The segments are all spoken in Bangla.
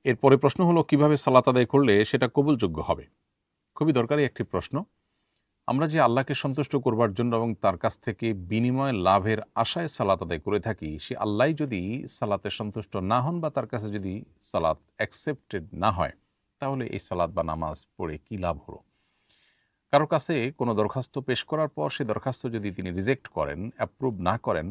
এরপরে প্রশ্ন হলো কিভাবে সালাত আদায় করলে সেটা কবুলযোগ্য হবে। খুবই দরকারি একটি প্রশ্ন। আমরা যে আল্লাহকে সন্তুষ্ট করবার জন্য এবং তার কাছ থেকে বিনিময় লাভের আশায় সালাত আদায় করে থাকি, সে আল্লাহ যদি সালাতে সন্তুষ্ট না হন বা তার কাছে যদি সালাত অ্যাকসেপ্টেড না হয়, তাহলে এই সালাত বা নামাজ পড়ে কি লাভ হলো? কারোর কাছে কোনো দরখাস্ত পেশ করার পর সেই দরখাস্ত যদি তিনি রিজেক্ট করেন, অ্যাপ্রুভ না করেন,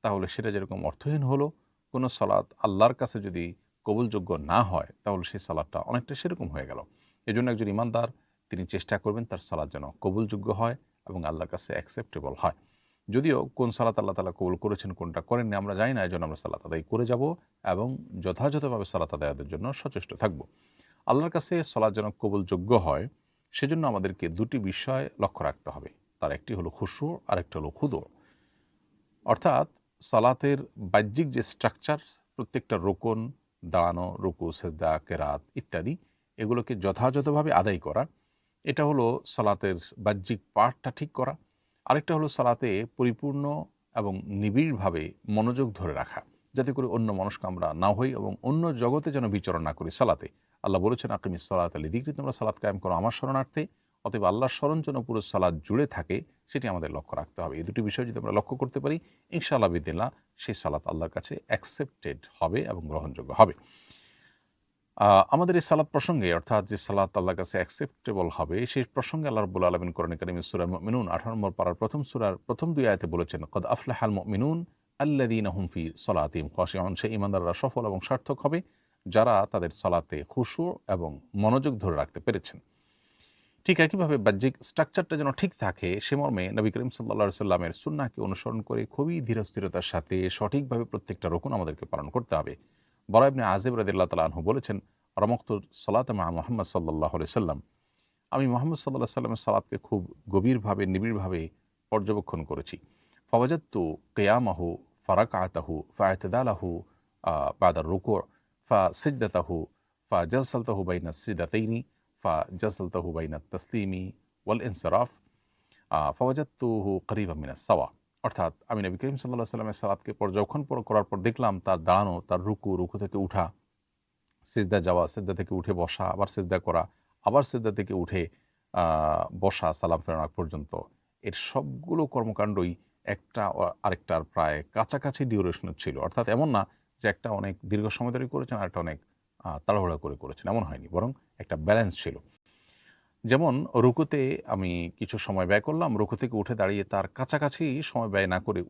তাহলে সেটা যেরকম অর্থহীন হলো, কোনো সালাত আল্লাহর কাছে যদি কবুলযোগ্য না হয়, তাহলে সেই সালাতটা অনেকটা সেরকম হয়ে গেল। এজন্য একজন ইমানদার তিনি চেষ্টা করবেন তার সালাত যেন কবুলযোগ্য হয় এবং আল্লাহর কাছে অ্যাকসেপ্টেবল হয়। যদিও কোন সালাত আল্লাহ তাআলা কবুল করেছেন, কোনটা করেননি আমরা জানি না, এজন্য আমরা সালাত আদায় করে যাব এবং যথাযথভাবে সালাত আদায়ের জন্য সচেষ্ট থাকব। আল্লাহর কাছে সালাত যেন কবুলযোগ্য হয়, সেজন্য আমাদেরকে দুটি বিষয় লক্ষ্য রাখতে হবে। তার একটি হলো খুশু, আরেকটা হলো খুদু। অর্থাৎ সালাতের বাহ্যিক যে স্ট্রাকচার, প্রত্যেকটা রোকন, দাঁড়ানো, রুকু, সেজদা, কেরাত ইত্যাদি, এগুলোকে যথাযথভাবে আদায় করা, এটা হলো সালাতের বাহ্যিক পার্টটা ঠিক করা। আরেকটা হলো সালাতে পরিপূর্ণ এবং নিবিড়ভাবে মনোযোগ ধরে রাখা, যাতে করে অন্য মনস্ক আমরা না হই এবং অন্য জগতে যেন বিচরণ না করি সালাতে। আল্লাহ বলেছেন, আকিমিস সালাতা লিযিকরি, তোমরা সালাত কায়েম করো আমার স্মরণার্থে। অতএব আল্লাহর স্মরণ যেন পুরো সালাত জুড়ে থাকে, সেটি আমাদের লক্ষ্য রাখতে হবে। এই দুটি বিষয় যদি আমরা লক্ষ্য করতে পারি, ইনশাআল্লাহ বিদিল্লাহ সেই সালাত আল্লাহর কাছে অ্যাকসেপ্টেড হবে এবং গ্রহণযোগ্য হবে। আমাদের এই সালাত প্রসঙ্গে, অর্থাৎ যে সালাত আল্লাহর কাছে অ্যাকসেপ্টেবল হবে, সেই প্রসঙ্গে আল্লাহ রাব্বুল আলামিন কোরআনে কারিমে সূরা মুমিনুন 18 নম্বর পারার প্রথম সূরার প্রথম 2 আয়াতে বলেছেন, কদ আফলাহাল মুমিনুন আল্লাযীনা হুম ফি সলাতিহিম খাশিউন, সেই ঈমানদাররা সফল এবং সার্থক হবে যারা তাদের সালাতে খুশু এবং মনোযোগ ধরে রাখতে পেরেছেন। ঠিক একইভাবে বাহ্যিক স্ট্রাকচারটা যেন ঠিক থাকে, সে মর্মে নবী করিম সাল্লাল্লাহু আলাইহি সাল্লামের সুন্নাহকে অনুসরণ করে খুবই ধীরস্থিরতার সাথে সঠিকভাবে প্রত্যেকটা রুকুন আমাদেরকে পালন করতে হবে। বারা ইবনে আযিব রাদিয়াল্লাহু তাআলা আনহু বলেছেন, রমাকতু সালাতা মা মুহাম্মদ সাল্লাল্লাহু আলাইহি সাল্লাম, আমি মুহাম্মদ সাল্লাল্লাহু আলাইহি সাল্লামের সালাতকে খুব গভীরভাবে নিবিড়ভাবে পর্যবেক্ষণ করেছি। ফাওয়াজাদতু কিয়ামাহু ফারাকাতাহু ফা'তাদালাহু বাদা রুকু' ফাসিজদাতাহু ফাজালসাতাহু বাইনা সিজদাতাইনি ফাজালসাতাহু বাইনা তাসলিমি ওয়াল ইনসিরাফ ফাওয়াজাদতুহু করিবাম মিনাস সাওয়া। অর্থাৎ আমি নবী করিম সাল্লাল্লাহু আলাইহি সাল্লামের সালাতকে পর্যবেক্ষণ করার পর দেখলাম তার দাঁড়ানো, তার রুকু, রুকু থেকে উঠা, সিজদা যাওয়া, সিজদা থেকে উঠে বসা, আবার সিজদা করা, আবার সিজদা থেকে উঠে বসা সালাম ফেরানো আগ পর্যন্ত, এর সবগুলো কর্মকাণ্ডই একটা আরেকটার প্রায় কাছাকাছি ডিউরেশনের ছিল। অর্থাৎ এমন না যে একটা অনেক দীর্ঘ সময় ধরে করেছেন, আরেকটা অনেক তাড়াহুড়া করে করেছেন, এমন হয়নি। বরং একটা ব্যালেন্স ছিল। যেমন রুকুতে আমি কিছু সময় ব্যয় করলাম, রুকু থেকে উঠে দাঁড়িয়ে তার কাছাকাছি সময় ব্যয় না করে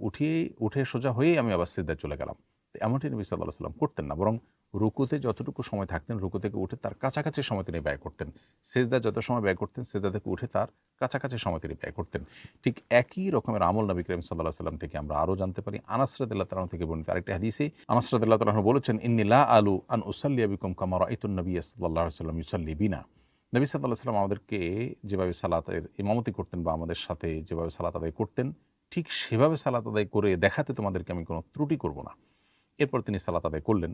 উঠে সোজা হয়েই আমি আবার সিজদায় চলে গেলাম। তো এমনটি নবী সাল্লাল্লাহু আলাইহি ওয়াসাল্লাম করতেন না। বরং রুকুতে যতটুকু সময় থাকতেন, রুকু থেকে উঠে তার কাছাকাছি সময় তিনি ব্যয় করতেন। সিজদায় যত সময় ব্যয় করতেন, সিজদা থেকে উঠে তার কাছাকাছি সময় তিনি ব্যয় করতেন। ঠিক একই রকমের আমল নবী করিম সাল্লাল্লাহু আলাইহি ওয়াসাল্লাম থেকে আমরা আরও জানতে পারি। আনাস রাদিয়াল্লাহু তাআলা থেকে বর্ণিত আরেকটি হাদিসে আনাস রাদিয়াল্লাহু তাআলা বলেছেন, ইন্নী লা আলু আন উসাল্লিয়া বিকুম কামা রাআইতুন নাবিয়্য সাল্লাল্লাহু আলাইহি ওয়াসাল্লাম ইউসাল্লি বিনা। নবী সাল্লাল্লাহু আলাইহি ওয়াসাল্লাম আমাদেরকে যেভাবে সালাতের ইমামতি করতেন বা আমাদের সাথে যেভাবে সালাত আদায় করতেন, ঠিক সেভাবে সালাত আদায় করে দেখাতে তোমাদেরকে আমি কোনো ত্রুটি করব না। এরপর তিনি সালাত আদায় করলেন।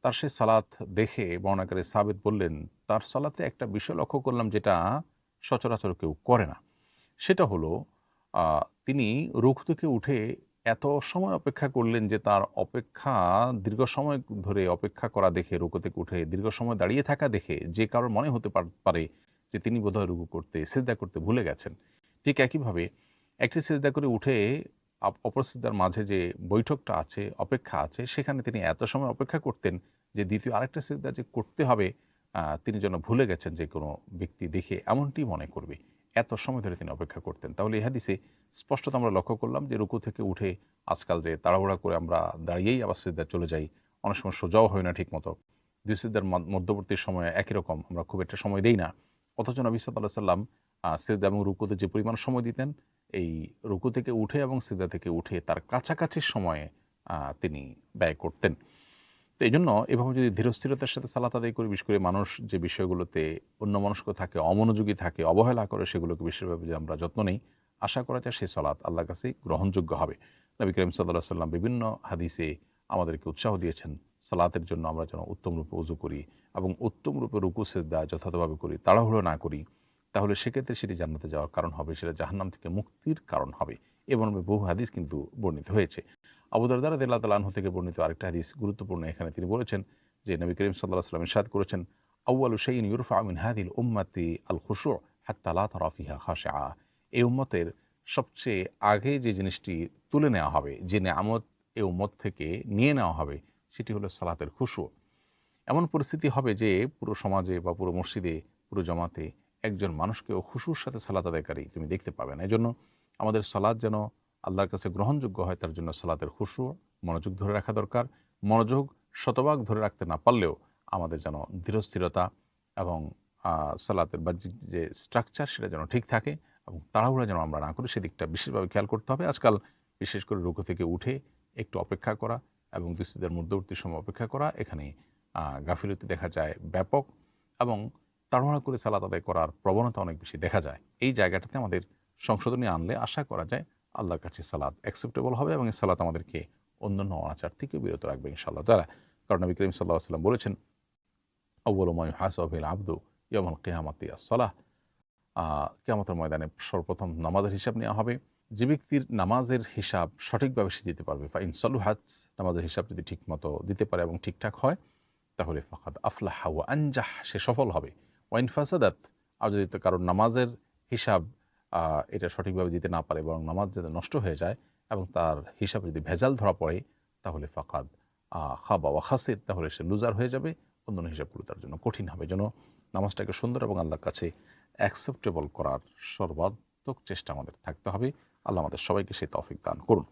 তার সেই সালাত দেখে বর্ণনাকারী সাহাবীদ বললেন, তার সালাতে একটা বিষয় লক্ষ্য করলাম যেটা সচরাচর কেউ করে না। সেটা হলো তিনি রুকু থেকে উঠে এত সময় অপেক্ষা করলেন যে তার অপেক্ষা দীর্ঘ সময় ধরে অপেক্ষা করা দেখে, রুকু থেকে উঠে দীর্ঘ সময় দাঁড়িয়ে থাকা দেখে যে কারোর মনে হতে পারে যে তিনি বোধহয় রুকু করতে, সিজদা করতে ভুলে গেছেন। ঠিক একইভাবে একটি সিজদা করে উঠে অপর সিজদার মাঝে যে বৈঠকটা আছে, অপেক্ষা আছে, সেখানে তিনি এত সময় অপেক্ষা করতেন যে দ্বিতীয় আরেকটা সিজদা যে করতে হবে তিনি যেন ভুলে গেছেন যে কোনো ব্যক্তি দেখে এমনটি মনে করবে। এত সময় ধরে তিনি অপেক্ষা করতেন। তাহলে এই হাদিসে স্পষ্টত আমরা লক্ষ্য করলাম যে রুকু থেকে উঠে আজকাল যে তাড়াহুড়া করে আমরা দাঁড়িয়েই আবার সিজদায় চলে যাই, অনেক সময় সোজাও হয় না ঠিকমতো। দুই সিজদার মধ্যবর্তী সময়ে একই রকম আমরা খুব একটা সময় দেই না। অথচ নবী সাল্লাল্লাহু আলাইহি সাল্লাম সিজদা এবং রুকুতে যে পরিমাণ সময় দিতেন, এই রুকু থেকে উঠে এবং সিজদা থেকে উঠে তার কাছাকাছি সময়ে তিনি ব্যয় করতেন। তো এইজন্য এভাবে যদি ধীরস্থিরতার সাথে সালাত আদায় করি, বিশেষ করে মানুষ যে বিষয়গুলোতে অন্যমনস্ক থাকে, অমনোযোগী থাকে, অবহেলা করে, সেগুলোকে বিশেষভাবে যদি আমরা যত্ন নেই, আশা করা যায় সেই সালাত আল্লাহর কাছে গ্রহণযোগ্য হবে। নবী করিম সাল্লাল্লাহু আলাইহি ওয়াসাল্লাম বিভিন্ন হাদিসে আমাদেরকে উৎসাহ দিয়েছেন সালাতের জন্য আমরা যেন উত্তম রূপে ওযু করি এবং উত্তম রূপে রুকু সিজদা যথাযথভাবে করি, তাড়াহুড়ো না করি। তাহলে সেক্ষেত্রে সেটি জান্নাতে যাওয়ার কারণ হবে, সেটা জাহান্নাম থেকে মুক্তির কারণ হবে। এ মর্মে বহু হাদিস কিন্তু বর্ণিত হয়েছে। আবু দারদা রাদিয়াল্লাহু তাআলা আনহু থেকে বর্ণিত আরেকটা হাদিস গুরুত্বপূর্ণ। এখানে তিনি বলেছেন যে নবী করিম সাল্লাল্লাহু আলাইহি ওয়াসাল্লাম ইরশাদ করেছেন, আউয়ালু শাইইন ইউরফাউ মিন হাযিহিল উম্মতি আল খুশু হাত্তা লা তারা ফিহা খাশিআ। এই উম্মতের সবচেয়ে আগে যে জিনিসটি তুলে নেওয়া হবে, যে নেয়ামত এই উম্মত থেকে নিয়ে নেওয়া হবে, সেটি হলো সালাতের খুশু। এমন পরিস্থিতি হবে যে পুরো সমাজে বা পুরো মসজিদে, পুরো জামাতে একজন মানুষকেও খুশুর সাথে সালাত আদায়কারী তুমি দেখতে পাবে না। এজন্য আমাদের সালাত যেন আল্লাহর কাছে গ্রহণযোগ্য হয়, তার জন্য সালাতের খুশু, মনোযোগ ধরে রাখা দরকার। মনোযোগ শতভাগ ধরে রাখতে না পারলেও আমাদের যেন ধীরস্থিরতা এবং সালাতের বাহ্যিক যে স্ট্রাকচার সেটা যেন ঠিক থাকে এবং তাড়াহুড়া যেন আমরা না করি, সেদিকটা বিশেষভাবে খেয়াল করতে হবে। আজকাল বিশেষ করে রুকু থেকে উঠে একটু অপেক্ষা করা এবং দুই সিজদার মধ্যবর্তী সময় অপেক্ষা করা, এখানে গাফিলতি দেখা যায় ব্যাপক, এবং তাড়াহুড়া করে সালাত আদায় করার প্রবণতা অনেক বেশি দেখা যায়। এই জায়গাটাতে আমাদের সংশোধনী আনলে আশা করা যায় আল্লাহর কাছে সালাত অ্যাকসেপ্টেবল হবে এবং এই সালাত আমাদেরকে অন্যান্য অনাচার থেকে বিরত রাখবে ইনশাআল্লাহ তাআলা। কারণ নবী করিম সাল্লাল্লাহু আলাইহি ওয়াসাল্লাম বলেছেন, আউয়ালু মা ইউহাসাবু বিল আবদু ইয়াউমাল কিয়ামাতি আস-সালাহ। কিয়ামতের ময়দানে সর্বপ্রথম নামাজের হিসাব নেওয়া হবে। যে ব্যক্তির নামাজের হিসাব সঠিকভাবে সে দিতে পারবে, ফা ইন সালুহাত, নামাজের হিসাব যদি ঠিকমতো দিতে পারে এবং ঠিকঠাক হয়, তাহলে ফাকাদ আফলাহা ওয়া আনজাহ, সে সফল হবে। ওয়াইন ফাসাদাত, আর যদি কারোর নামাজের হিসাব এটা সঠিকভাবে দিতে না পারে, বরং নামাজ যাতে নষ্ট হয়ে যায় এবং তার হিসাবে যদি ভেজাল ধরা পড়ে, তাহলে ফাকাদ খাবা ওয়া খাসির, তাহলে সে লুজার হয়ে যাবে। অন্যান্য হিসাবগুলো তার জন্য কঠিন হবে। যেন নামাজটাকে সুন্দর এবং আল্লাহর কাছে অ্যাকসেপ্টেবল করার সর্বাত্মক চেষ্টা আমাদের থাকতে হবে। আল্লাহ আমাদের সবাইকে সেই তৌফিক দান করুন।